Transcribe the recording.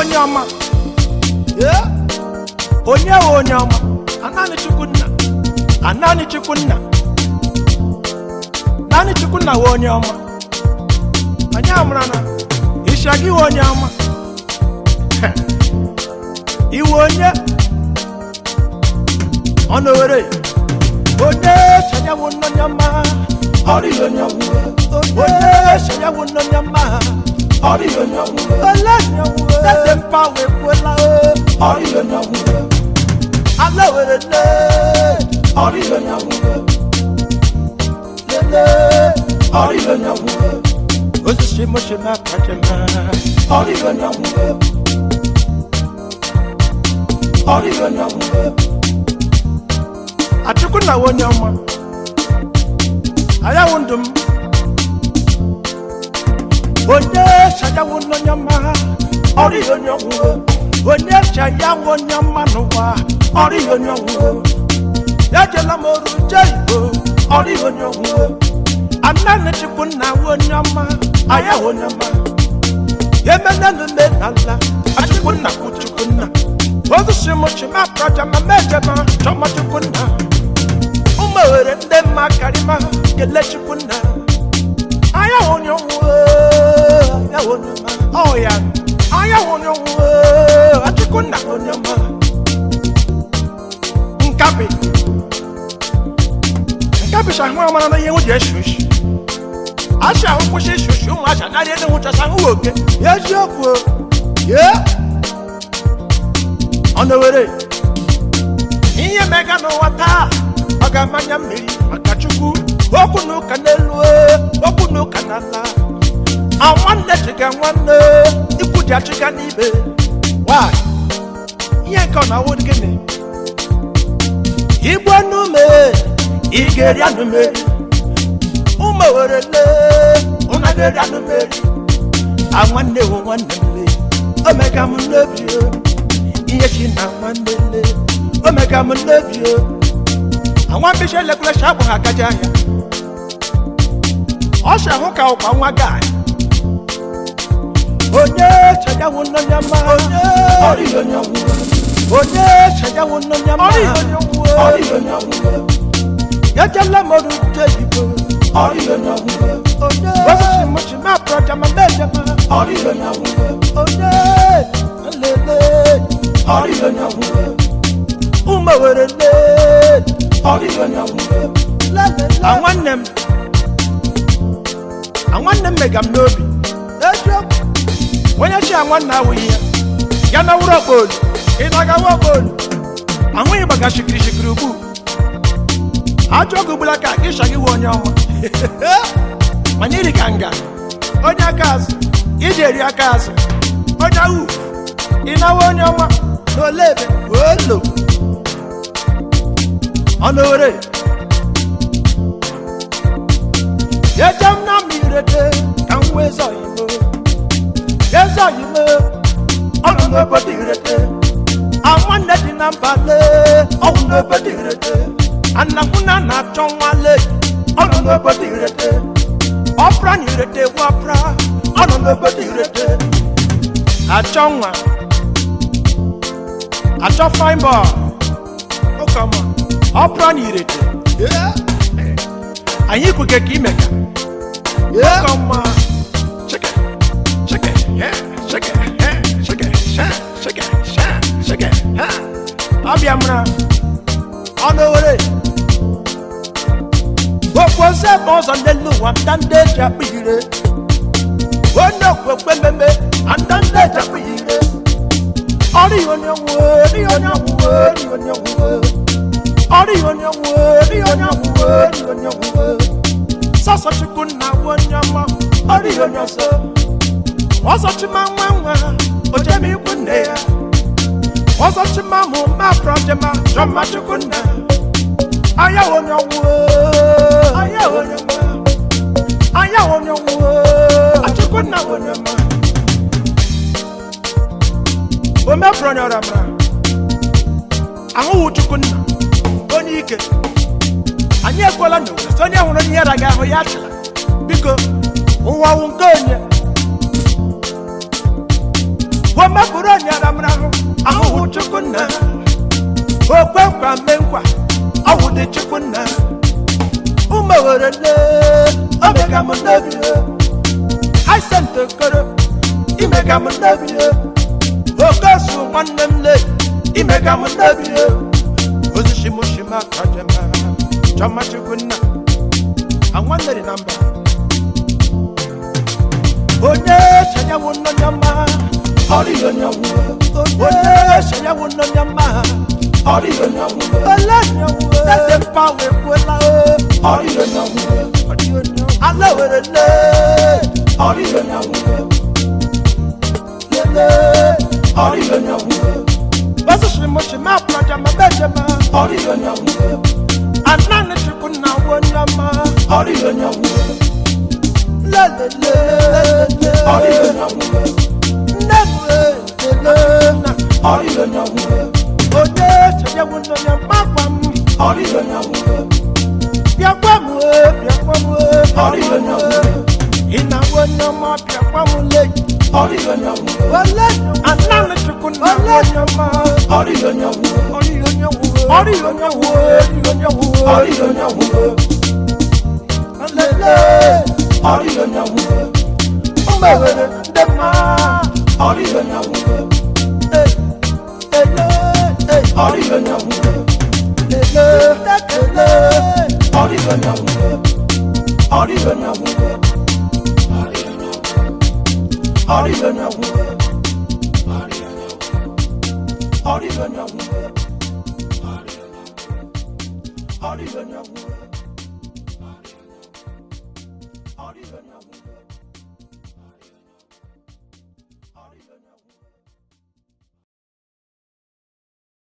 Onyama. Yeah. Onyama. Anani chukunna. Anani chukunna. Nani chukunna Onyama. Anyamrana. Ishagi Onyama. Iwonya. Onowere. Onye chanya Onyama. Ori Onyama. Onye chanya Onyama. Ori Onyama. Let them power pull out. Ori Onyama. Alawere le. Ori Onyama. Le. Ori Onyama. Osishimo shema kachema. Ori Onyama. Ori Onyama. Atukuna Onyama. Aya wundum. Onye chaya Onyama. Ori Onyama. Onye chaya Onyama nuwa. Ori Onyama. Yajela moru jaibo. Ori Onyama. Anane chukuna Onyama. Aya Onyama. Yemena lume nala. Achukuna kuchukuna. Ozu shimo shima prajama mejama. Choma chukuna. Umawere ndema karima. Gele chukuna. Aya Onyama. Aya Onyama. Oh yeah. Aya Onyama. Achukuna Onyama. Nkapi shangwa mana na yewu je shush. Asha hu shi shush mu asha na de hu ta sangu oke. Yejoku. Ye. Onowere. Iye mega no wata. Aga manya mmiri maka Chukwu. Okunu kanelu, okunu kanala. Awanne chiga nwanne, ikuja chiga nibe. Why? Iye ka na wodi gene. Igbo nume, igeri anume. Umawere le, unageri anume. Awanne wo wanne le, omega mu love you. Iye china wanne le, omega mu love you. Awan bishe le kula shabu hakaja ya. Osha hoka okwa nwa guy. Onye chaya Onyama. Ori Onyama. Onye chaya Onyama. Ori Onyama. Yajala moru jaibo. Ori Onyama. Onye washimo shima prajama mejama. Ori Onyama. Onye lele. Ori Onyama. Umawere le. Ori Onyama. Lele. Awannem megam nobi. When you see one now here, Yana Urabol, Inagawabol, and when you bagashi Krishikubu, I talk to Bulaka, Ishagi Wonyama. Maniri Ganga, Onyakas, Ijeriakas, Onyahu, Inawonyama, no leve, Wolo. Honore. Yajamna mirete, and where's all you know? Yes, I know. Oh, nobody rete. I want that in a ballet. Oh, nobody rete. And Nakuna Nachonwale. Oh, nobody rete. Opera nirete wapra. Oh, nobody rete. A chongwa. A chop fine bar. Oh, come on. Opera nirete. Yeah. And you could get Kimeka. Yeah. Oh, come on. Yeah, shake it, yeah, shake it, shake it, shake it, Abiamra, on the way. What was that boss on the look and done the Japire? What no, women, and done the Japire. Are you on your word, on your word, on your word? Are you on your word, on your word, on your word? Sasa Chukuna, one yama, are you on yourself? Wasa chimama, ojemi kunea. Wasa chimamu, ma projema, jama chukuna. Aya on your word, aya on your word, aya on your word. Achukuna on your man. Ome fronya ramra. Ahu chukuna. Onike. Anye kola no. Sonia hono nyera ga ho yachila. Biko, uwa ungonya. Wama burani kamra awu chukuna okwa menkwa awu de chukuna umawerele omega monabi I sent the koro imega monabi okasu wannemle imega monabi ozishimushima kajema chama chukuna anwanere namba onye chanya wono nyama ori onyawo onye chanya wono nyama ori onyawo ala nyawo tete pawe kwela ori onyawo ala werele ori onyawo lele ori onyawo basishimoshima projama bejema ori onyawo anane chukuna wonyama ori onyawo lele ori onyawo newe lele ori onyawo onye cheye wono nyama kwam ori onyawo biakwamu ori onyawo ina wonyama biakwamu le ori onyawo wale anane chukuna wonyama ori onyawo ori onyawo ori onyawo ori onyawo lele ori onyawo umewere ndema ori onyawo ori onyawo lele ori onyawo ori onyawo ori onyawo ori onyawo ori onyawo